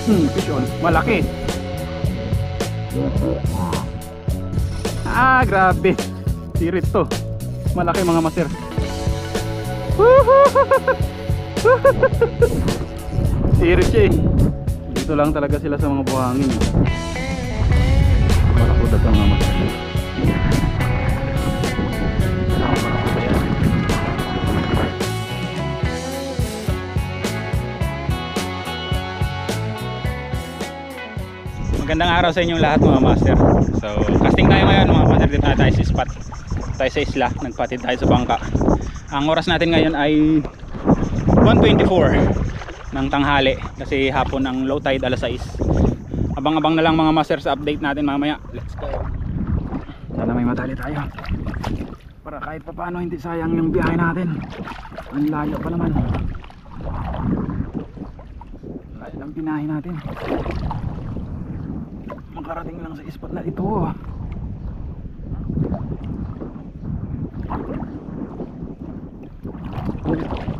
Fish on. Malaki. Ah, grabe. Sirit to. Malaki mga master. Sirit siya eh. Dito lang talaga sila sa mga buhangin. Marakuda ka mga master. Magandang araw sa inyong lahat mga master. So casting tayo ngayon mga master. Dito na tayo sa spot, tayo sa isla. Nagpatid tayo sa bangka. Ang oras natin ngayon ay 1:24 ng tanghali. Kasi hapon ang low tide alas 6. Abang-abang na lang mga master sa update natin mamaya. Let's go. Sana may madali tayo para kahit pa paano hindi sayang yung biyahe natin. Ang layo pa naman. Layo ng binahe natin. Makarating lang sa spot na ito.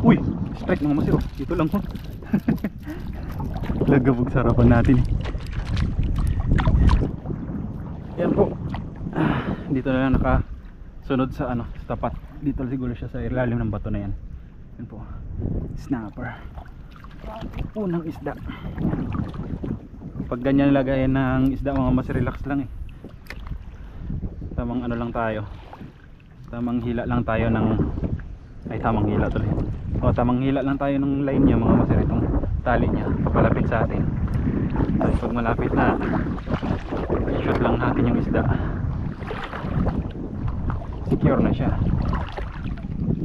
Uy, strike mga masiro. Dito lang po. Lagabog sa harapan natin. Yan po. Dito na lang nakasunod sa ano, sa tapat. Dito siguro siya sa ilalim ng bato na yan. Yan po. Snapper. Unang isda. Pag ganyan lagayan ng isda mga mas relax lang eh. Tamang ano lang tayo. Tamang hila lang tayo ng tamang hila tuloy. O tamang hila lang tayo ng line niya mga mas itong tali niya papalapit sa atin. Tapos pag malapit na i-shoot lang natin yung isda. Secure na siya.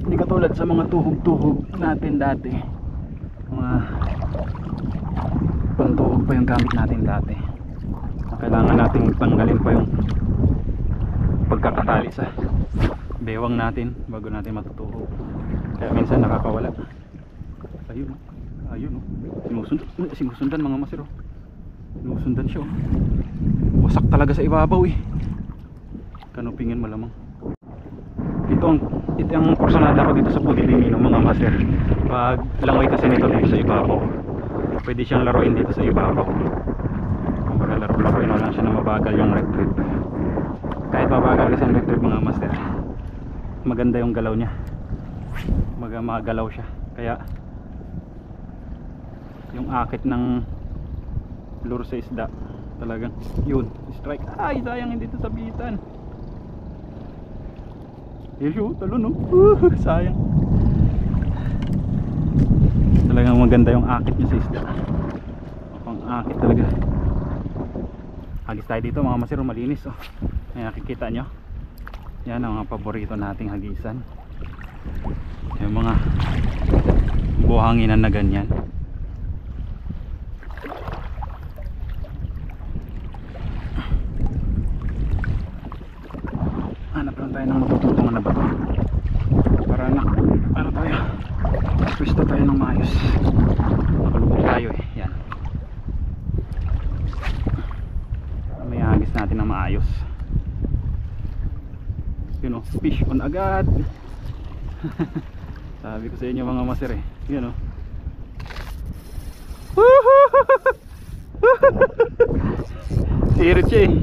Hindi katulad sa mga tuhog-tuhog natin dati. Mga pantuhog pa yung gamit natin dati. Kailangan natin tanggalin pa yung pagkakatali sa bewang natin bago natin matutuhog. Kaya minsan nakakawala. Ayun, ayun sinusundan mga masiro. Sinusundan siya. Wasak talaga sa ibabaw eh. Kanupingin malamang. Ito ang kursunada ko dito sa Pudilimino mga master. Pag langoy kasi nito dito sa ibabaw, pwede siyang laruin dito sa ibabaw. Kumbaga laro-laruin mo lang siya na mabagal yung retrieve. Kahit mabagal kasi yung retrieve mga master, maganda yung galaw niya. Magalaw siya. Kaya yung akit ng lure sa isda talagang yun, strike. Ay sayang hindi ito sabitan. Yun, talo no. Sayang. Talagang maganda yung akit niya sa isda. Ang akit talaga. Hagis tayo dito mga masiro, malinis oh. Ayan, nakikita nyo. Yan ang mga paborito nating hagisan. Yung mga buhanginan na ganyan. Hanap lang tayo ng matututungan na bato para na ano tayo, twist tayo ng maayos. Makalubog tayo eh. Yan, may hagis natin ng maayos. Yun o, fish on agad. Sabi ko sa inyo mga master eh. Yun o. Sirit siya eh.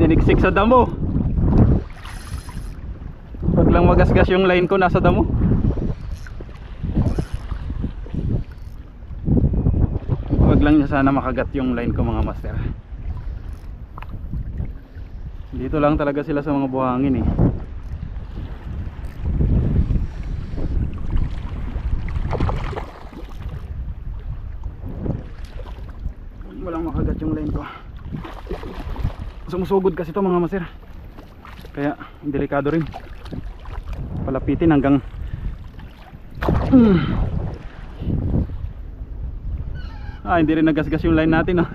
Siniksik sa damo. Pag lang magasgas yung line ko nasa damo. Wag lang niya sana makagat yung line ko mga master. Dito lang talaga sila sa mga buhangin eh. Walang makagat yung line ko. Sumusugod kasi ito mga master. Kaya delikado rin. Palapitin hanggang hindi rin nagasgas yung line natin oh.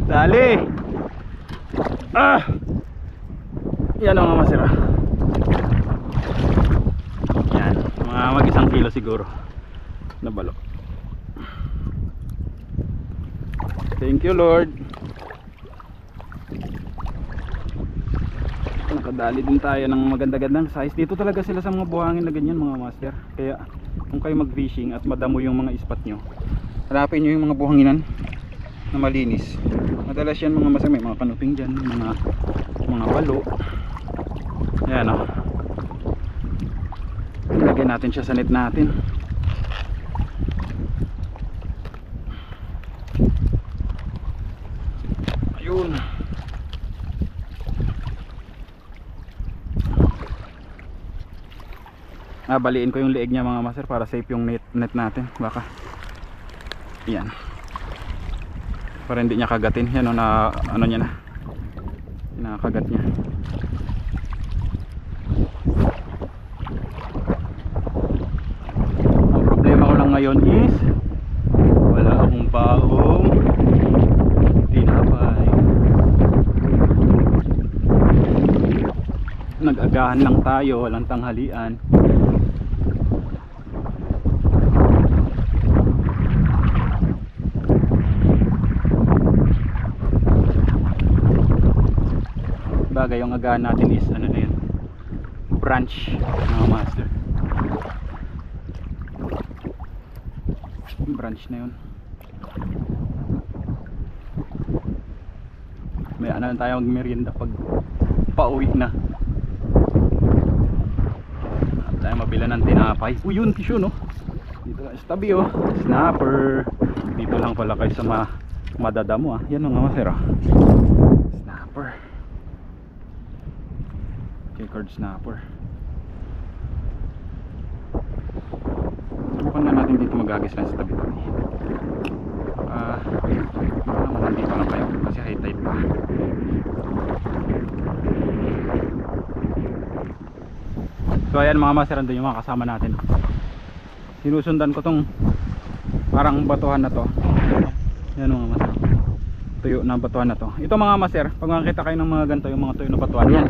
Dali. Yan ang mga master. Yan, mga mag-1 kilo siguro na balo. Thank you Lord. Nakadali din tayo ng maganda-gandang size. Dito talaga sila sa mga buhangin na ganyan mga master. Kaya kung kayo mag fishing at madamo yung mga spot nyo, hanapin nyo yung mga buhanginan na malinis. Madalas yan mga master, may mga kanuping dyan, mga balo. Ayan o, ilagay natin siya sa net natin. Ayun. Baliin ko yung leeg niya mga master para safe yung net natin. Baka yan, para hindi niya kagatin. Yan o, na ano niya na, nakakagat niya. Ang problema ko lang ngayon is wala akong baong tinapay. Nag-agahan lang tayo, walang tanghalian. Bagay yung agahan natin is ano na yun, branch mga master, branch na yun. May ano tayo mag merienda pag pauwi na at tayo mabila ng tinapay. Uy, yun fish no, dito lang sa tabi oh, snapper. Dito lang pala kayo sa madadamo yan mga master snapper, checkered snapper. Subukan na natin dito magagis lang sa tabi-tabi. Baka naman nandito lang kayo kasi high tide pa. So ayan mga master, andun yung mga kasama natin. Sinusundan ko tong parang batuhan na to. Yan mga master, tuyo na batuhan na to. Ito mga master, pag makikita kayo ng mga ganito, yung mga tuyo na batuhan yan,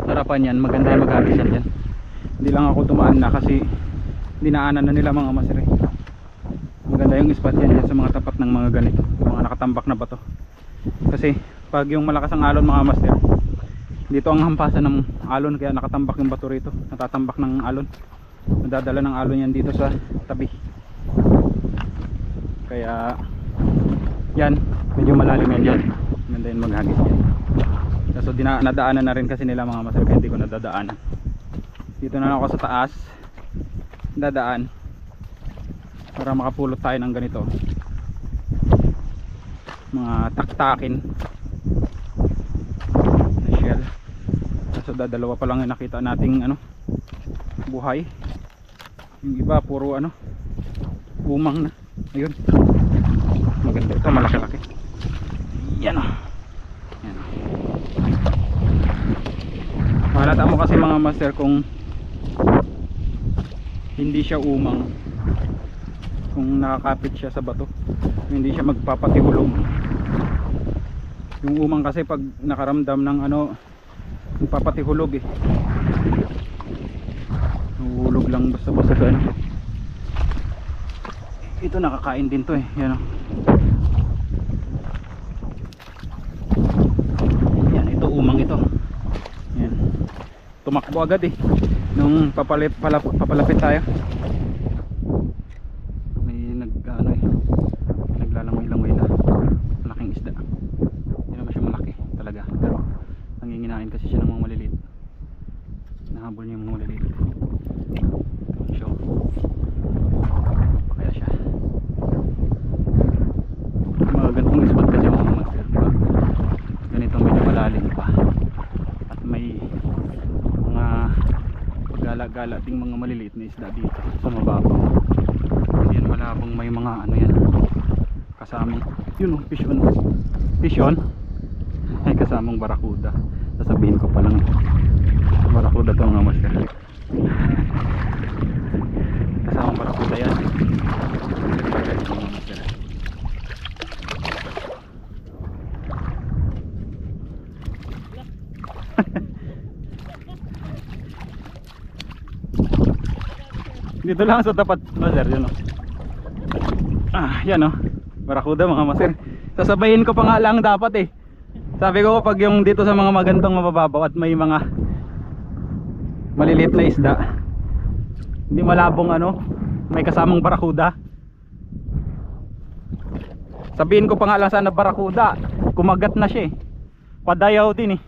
harapan yan, maganda yung mag-agis yan dyan. Hindi lang ako tumaan na kasi dinaanan na nila mga master Maganda yung spot yan dyan sa mga tapat ng mga ganito, mga nakatambak na bato. Kasi pag yung malakas ang alon mga master, dito ang hampasan ng alon, kaya nakatambak yung bato rito, natatambak ng alon, nadadala ng alon yan dito sa tabi. Kaya yan, medyo malalim yan dyan, maganda yung maghagis yan. So nadaanan na rin kasi nila mga master, kaya hindi ko nadadaanan. Dito na lang ako sa taas dadaan para makapulot tayo ng ganito, mga taktakin na shell. So dalawa pa lang yung nakita nating ano, buhay. Yung iba puro ano, umang na. Ayun, maganda ito, malaki-laki. Yan o, yan o. Mahalata mo kasi mga master kung hindi siya umang, kung nakakapit siya sa bato, hindi siya magpapatihulog. Yung umang kasi pag nakaramdam ng ano, magpapatihulog Nahulog lang basta-basta sa ano. Ito nakakain din to yan o. Yan, ito umang ito. Yan, tumakbo agad nung papalapit tayo. Naglalangoy-langoy na malaking isda. Hindi naman siya malaki talaga, pero nanginginain kasi siya ng mga maliliit. Nahabol niya yung mga maliliit. So pa kaya siya mga ganitong spot kasi mga master, diba? Ganito medyo malalim pa at may mga paggala-gala ding mga maliliit na isda dito sa mababaw. Hindi yan malabong, may mga ano yan kasamang, yun fish on, fish on. Ay kasamang barakuda, sasabihin ko pa lang barakuda to mga master. Kasamang barakuda yan mga master. Dito lang sa tapat master, yun o. Yan o, barakuda mga master. Sasabayin ko pa nga lang dapat Sabi ko pag yung dito sa mga magandang mababaw at may mga maliliit na isda, hindi malabong ano, May kasamang barakuda. Sabihin ko pa nga lang sana barakuda, kumagat na siya eh. Padayaw din eh.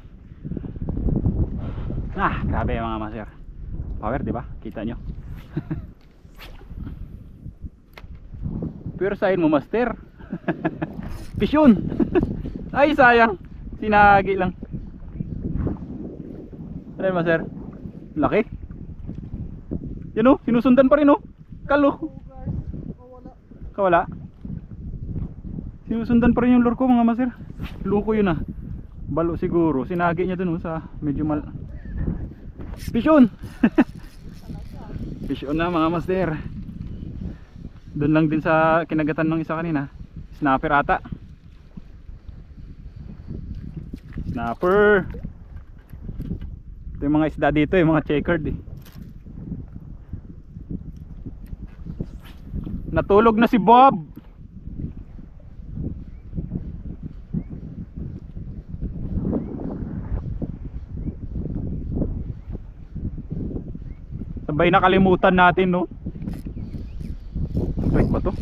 Grabe mga master. Power, di ba? Kita nyo. Pero sayin mo master. Pisyon. Ay sayang, sinagi lang. Ano master? Laki. Yan o, sinusundan pa rin o. Kalo. Kawala. Sinusundan pa rin yung lure ko mga master. Luko yun ah. Balo siguro, sinagi niya dun sa medyo Pisyon. Pisyon na mga master. Doon lang din sa kinagatan ng isa kanina. Snapper ata. Snapper. Ito yung mga isda dito, yung mga checkered eh. Natulog na si Bob. Sabay nakalimutan natin no. Strike ba to?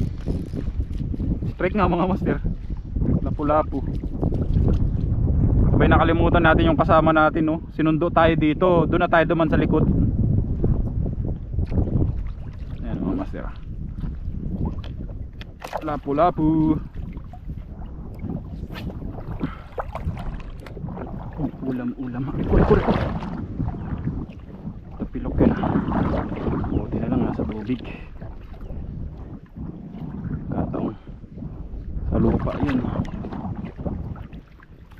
Strike nga mga master. Lapu-lapu. Sabay nakalimutan natin yung kasama natin no. Sinundo tayo dito. Doon na tayo duman sa likod. Ayan mga master. Lapu-lapu. Ulam-ulam. Kure. Tapilok yun. Buti na lang nasa tubig. Kataong sa lupa yun.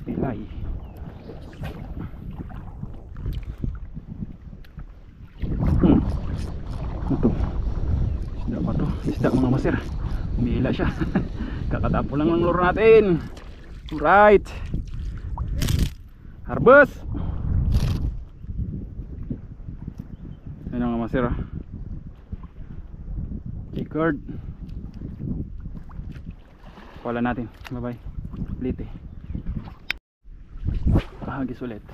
Pilay. Ito. Isda pa to. Isda mga master. Umihila siya. Kakatapo lang ng lure natin. Alright. Harvest. Ayan mga master. Checkered. Wala natin. Bye bye. Lite. Hagis ulit.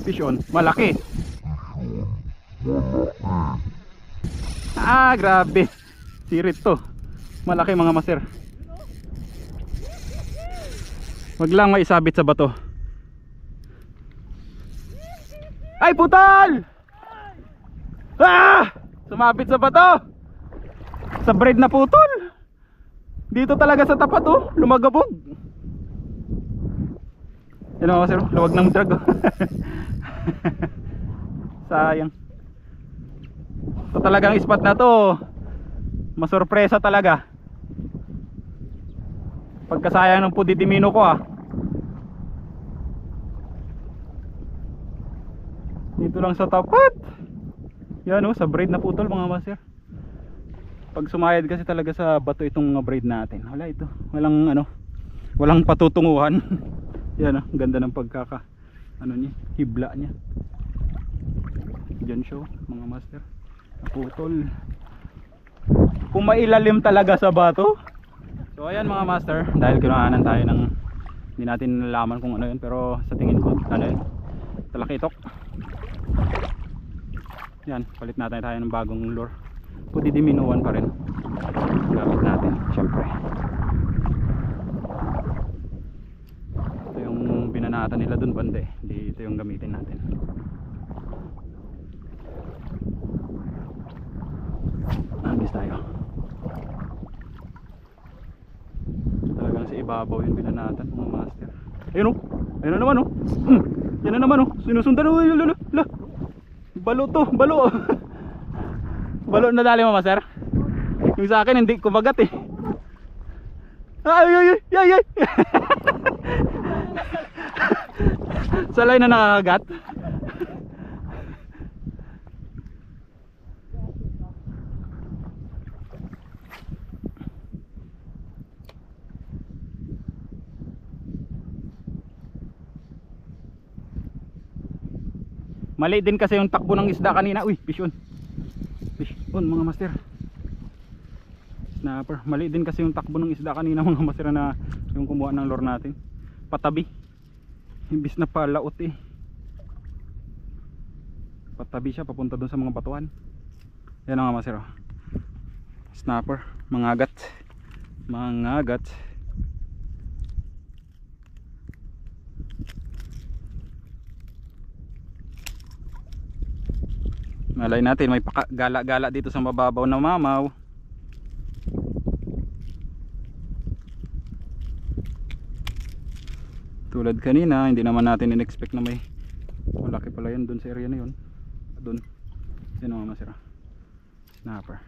Pisyon, malaki. Grabe. Sirit to. Malaki mga master. Wag lang maisabit sa bato. Ay putol! Sumabit sa bato. Sa braid na putol. Dito talaga sa tapat oh, lumagabog. Yan mga master, luwag ng drag oh. Sayang. Ito talagang spot na to. Masurpresa talaga. Pagkasayang ng pudidimino ko Dito lang sa tapat. Yan sa braid na putol mga master. Pag sumayad kasi talaga sa bato itong braid natin. Wala ito. Walang patutunguhan. Yan ang ganda ng pagkaka niya, hibla niya. Diyan show mga master. Naputol. Kung mailalim talaga sa bato. So ayan mga master, dahil kinaanan tayo ng hindi natin nalaman kung ano yun, pero sa tingin ko yun, talakitok. Yan, palit natin tayo ng bagong lure. Pudidiminuan pa rin gamit natin syempre. Ito yung binanatan nila dun banda hindi ito yung gamitin natin. Agis tayo. Talagang sa ibabaw yung binanatan mga master. Ayun ayun na naman yan na naman sinusundan balo to, balo. Balo na dali mo master. Yung sa akin hindi kumagat ay Salay na nakakagat. Mali din kasi yung takbo ng isda kanina. Uy, fish on. Fish on mga master. Snapper. Mali din kasi yung takbo ng isda kanina mga master na yung kumuha ng lure natin. Patabi. Imbis na palaot eh. Patabi siya papunta doon sa mga batuan. Yan mga master. Snapper. Mangagat. Mangagat. Malay natin may gala-gala dito sa mababaw na mamaw. Tulad kanina, hindi naman natin in-expect na may malaki pala yan dun sa area na yun. Dun. Yan ang masira. Snapper.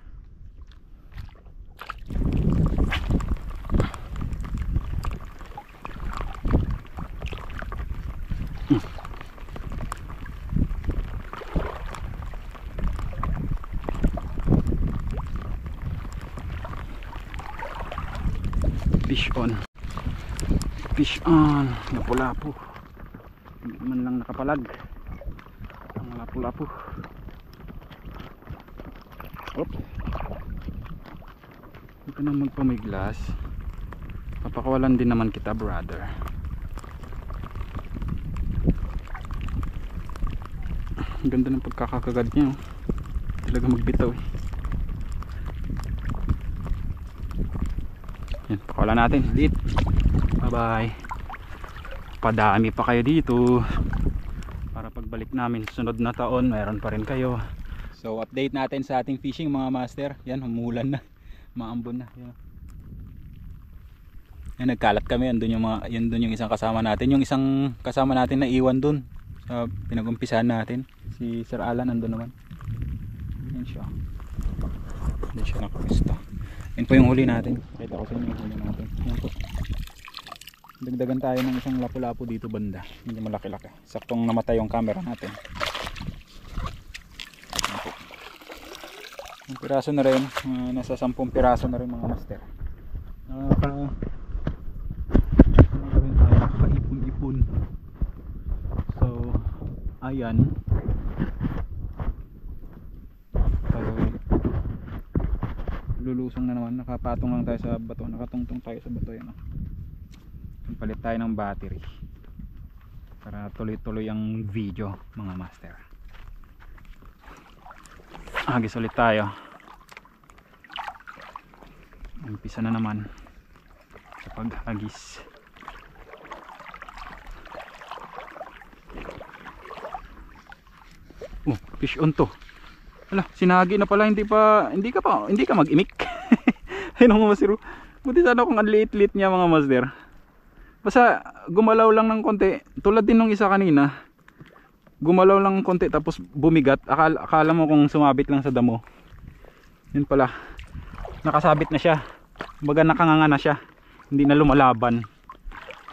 Fish on. Fish on. Lapu-lapu. Hindi man lang nakapalag. Ang lapu-lapu. Op. Huwag ka nang magpamiglas. Papakawalan din naman kita, brother. Ang ganda ng pagkakakagad niya. Talaga magbitaw eh. Yan, pakawala natin. Lit. Bye bye. Padami pa kayo dito. Para pagbalik namin sunod na taon, mayroon pa rin kayo. So update natin sa ating fishing mga master. Yan, humulan na. Maambon na. Yan. Yan, nagkalat kami. Yan dun yung isang kasama natin. Yung isang kasama natin na iwan dun sa pinag-umpisahan natin. Si Sir Alan nandun naman. Yan siya. Yan siya nakapista. Yan po yung huli natin. Kita ko sa inyo yung huli natin. Yan po. Dagdagan tayo ng isang lapu-lapu dito banda. Hindi malaki-laki. Saktong namatay yung camera natin. Yan po. Yung piraso na rin. Nasa 10 piraso na rin mga master. Nakakaipon-ipon. So, ayan. Lulusong na naman, nakapatong lang tayo sa bato, nakatungtong tayo sa bato yan. Palit tayo ng battery para tuloy-tuloy ang video mga master. Agis ulit tayo. Umpisa na naman sa pag-agis. Oh, fish on to. Ala, sinagi na pala, hindi ka mag-imik. Ayun mga masiro. Buti sana kung ang liit-liit niya mga master. Basta gumalaw lang ng konti. Tulad din nung isa kanina. Gumalaw lang ng konti tapos bumigat. Akala mo kung sumabit lang sa damo. Yun pala. Nakasabit na siya. Baga nakanganga na siya. Hindi na lumalaban.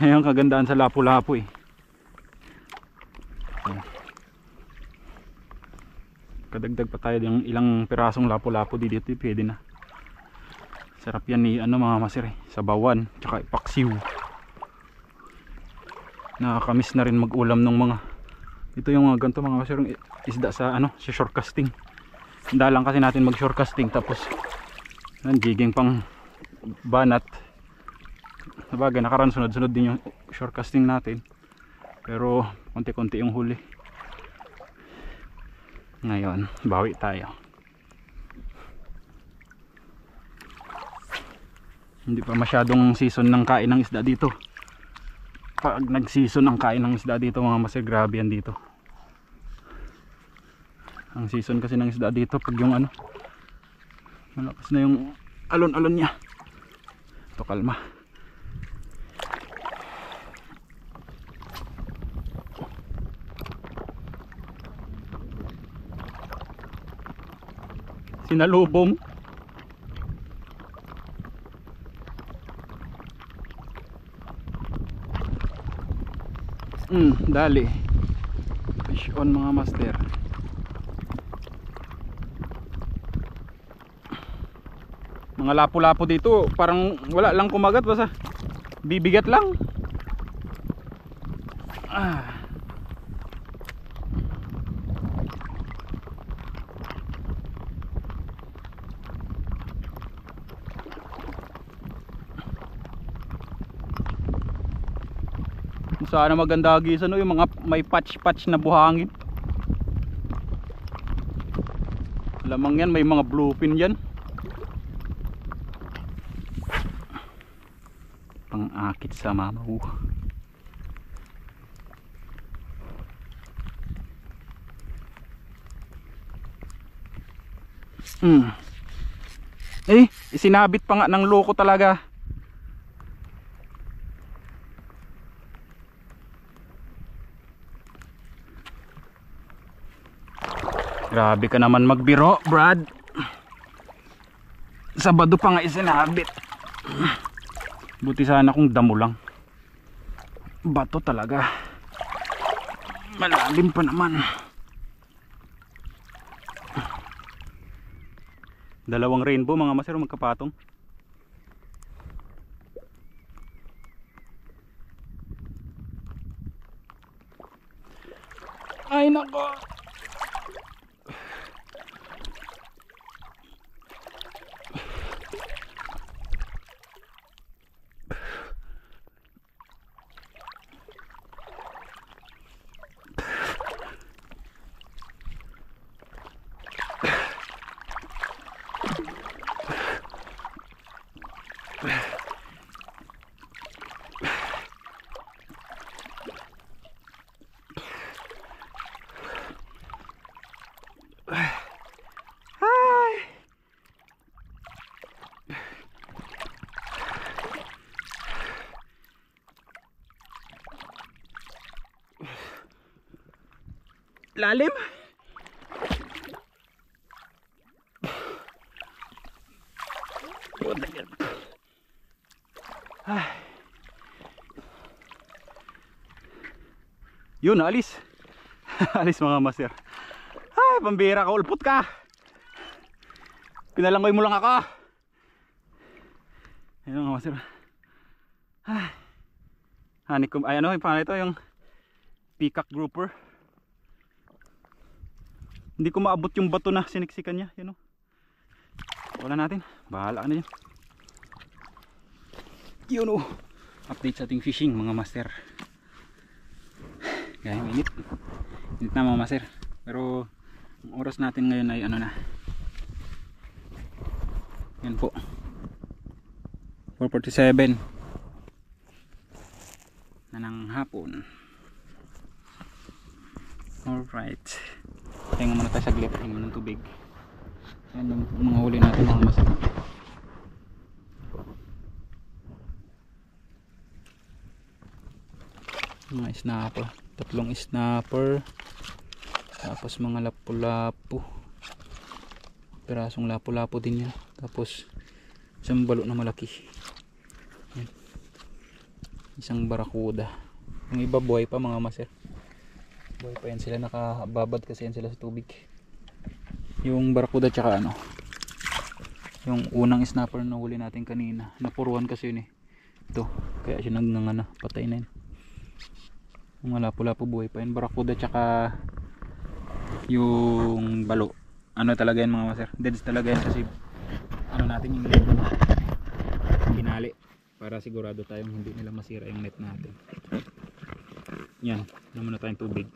Ayun kagandaan sa lapu-lapu eh. Kadagdag pa tayo ng ilang pirasong lapu-lapu dito, pwede na. Sarap yan ni mga masir eh, sabawan tsaka ipaksiw. Nakakamiss na rin mag-ulam ng mga ito yung mga ganito mga masir, isda sa sa shore casting. Dalang kasi natin mag shore casting tapos nanggiging pang banat. Sabagay nakaraan sunod-sunod din yung shore casting natin. Pero konti-konti yung huli. Ngayon, bawi tayo. Hindi pa masyadong season ng kain ng isda dito. Pag nag-season ng kain ng isda dito mga masir, grabe yan dito. Ang season kasi ng isda dito pag yung malakas na yung alon-alon niya. Ito kalma. Sinalubong. Dali. Fish on mga master. Mga lapu-lapu dito parang wala lang kumagat, basta bibigat lang. Sana maganda hagisan, no? Yung mga may patch na buhangin. Lamang yan, may mga bluefin dyan. Pang-akit sa mamaw. Isinabit pa nga ng loko talaga. Grabe ka naman magbiro, Brad. Sabado pa nga isinabit. Buti sana kung damo lang. Bato talaga. Malalim pa naman. Dalawang rainbow mga master magkapatong. Ay nako. Lalim. Yun, alis. Alis mga master. Ay, pambira ka, ulpot ka. Pinalangoy mo lang ako. Ayun mga master. Ay. Honeycomb, ay ano, yung pangalan ito, yung peacock grouper. Hindi ko maabot yung bato na siniksikan niya, yun o. Wala natin, bahala ka na yun. Yun o. Update sa ating fishing mga master. Gaya init. Init na mga master. Pero ang oras natin ngayon ay ano na. Yan po, 4:47 na ng hapon. Alright, tingnan muna tayo saglit. Tingnan ng tubig. Yan yung mga huli natin mga master. Mga snapper, 3 snapper, tapos mga lapu-lapu, pirasong lapu-lapu din yan, tapos isang balo na malaki. Yan. Isang barakuda. Yung iba buhay pa mga master, buhay pa yan sila, nakababad kasi yan sila sa tubig. Yung barakuda tsaka ano, yung unang snapper na huli natin kanina, napuruan kasi yun eh, ito kaya siya nangangana, patay na yun. Yung lapu-lapu buhay pa yun. Barakuda tsaka yung balo, ano talaga yan mga master, deads talaga yan kasi ano natin yung net binali para sigurado tayong hindi nila masira yung net natin. Yan, naman na tayong tubig.